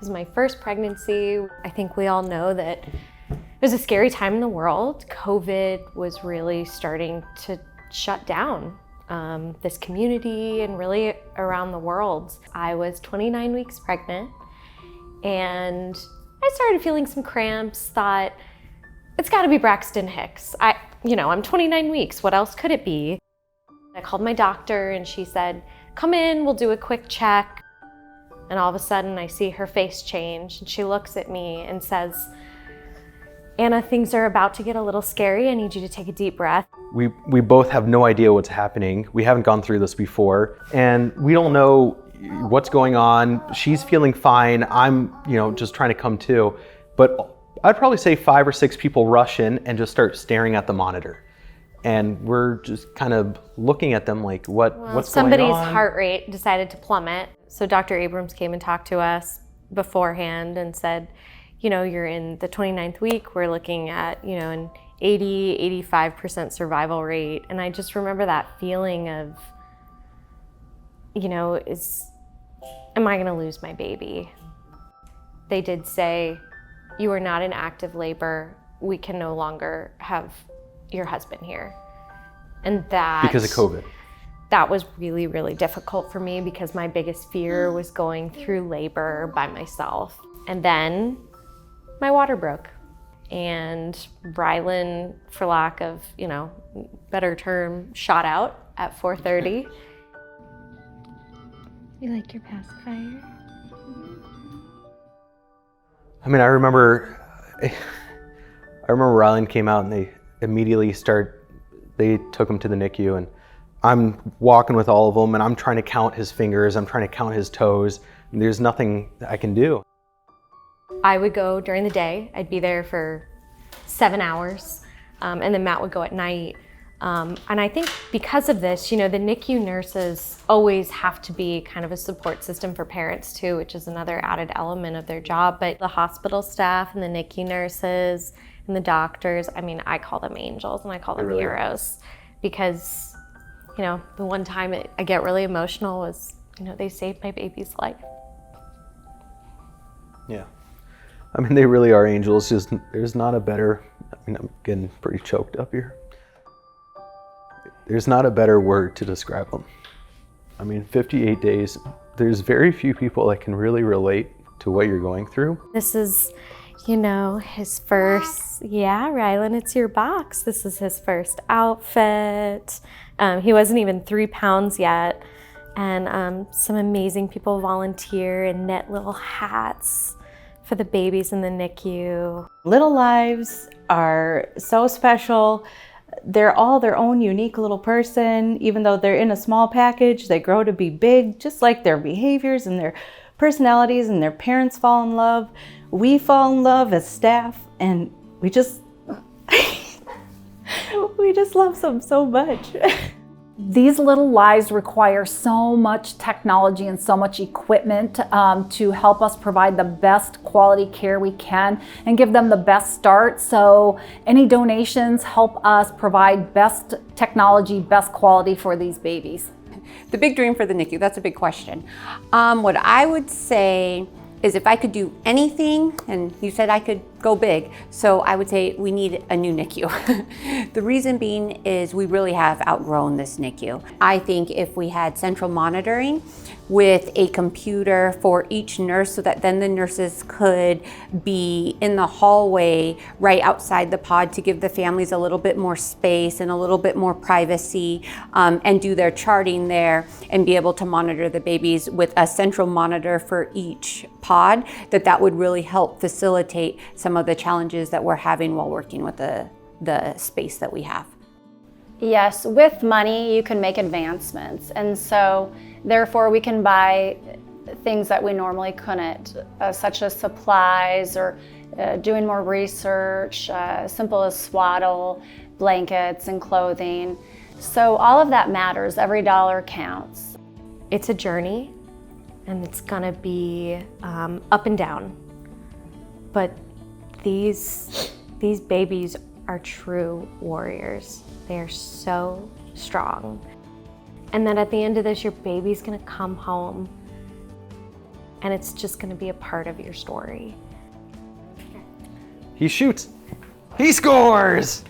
This is my first pregnancy. I think we all know that it was a scary time in the world. COVID was really starting to shut down this community and really around the world. I was 29 weeks pregnant and I started feeling some cramps, thought, it's gotta be Braxton Hicks. I'm 29 weeks, what else could it be? I called my doctor and she said, come in, we'll do a quick check. And all of a sudden I see her face change and she looks at me and says, Anna, things are about to get a little scary. I need you to take a deep breath. We both have no idea what's happening. We haven't gone through this before and we don't know what's going on. She's feeling fine. I'm, just trying to come to. But I'd probably say 5 or 6 people rush in and just start staring at the monitor. And we're just kind of looking at them like, what's going on? Somebody's heart rate decided to plummet. So Dr. Abrams came and talked to us beforehand and said, you're in the 29th week. We're looking at, an 85% survival rate. And I just remember that feeling of, am I gonna lose my baby? They did say, you are not in active labor. We can no longer have your husband here. And that— Because of COVID. That was really, really difficult for me because my biggest fear was going through labor by myself. And then my water broke. And Rylan, for lack of, better term, shot out at 4:30. You like your pacifier? I remember Rylan came out and they immediately they took him to the NICU and I'm walking with all of them and I'm trying to count his fingers, I'm trying to count his toes, and there's nothing that I can do. I would go during the day, I'd be there for 7 hours, and then Matt would go at night. And I think because of this, the NICU nurses always have to be kind of a support system for parents too, which is another added element of their job. But the hospital staff and the NICU nurses and the doctors, I call them angels and I call them heroes because, the one time I get really emotional was, they saved my baby's life. Yeah. They really are angels. Just there's not a better, I'm getting pretty choked up here. There's not a better word to describe them. 58 days, there's very few people that can really relate to what you're going through. This is, his first, Rylan, it's your box. This is his first outfit. He wasn't even 3 pounds yet. And some amazing people volunteer and knit little hats for the babies in the NICU. Little lives are so special. They're all their own unique little person. Even though they're in a small package, they grow to be big, just like their behaviors and their personalities, and their parents fall in love. We fall in love as staff, and we just love them so much. These little lives require so much technology and so much equipment to help us provide the best quality care we can and give them the best start. So any donations help us provide best technology, best quality for these babies. The big dream for the NICU, that's a big question. What I would say is if I could do anything, and you said I could go big, so I would say we need a new NICU. The reason being is we really have outgrown this NICU. I think if we had central monitoring with a computer for each nurse so that then the nurses could be in the hallway right outside the pod to give the families a little bit more space and a little bit more privacy, and do their charting there and be able to monitor the babies with a central monitor for each pod, that would really help facilitate some of the challenges that we're having while working with the space that we have. Yes, with money you can make advancements, and so therefore we can buy things that we normally couldn't, such as supplies or doing more research, simple as swaddle, blankets and clothing. So all of that matters, every dollar counts. It's a journey and it's gonna be up and down, but these babies are true warriors. They are so strong. And then at the end of this, your baby's gonna come home and it's just going to be a part of your story. He shoots. He scores!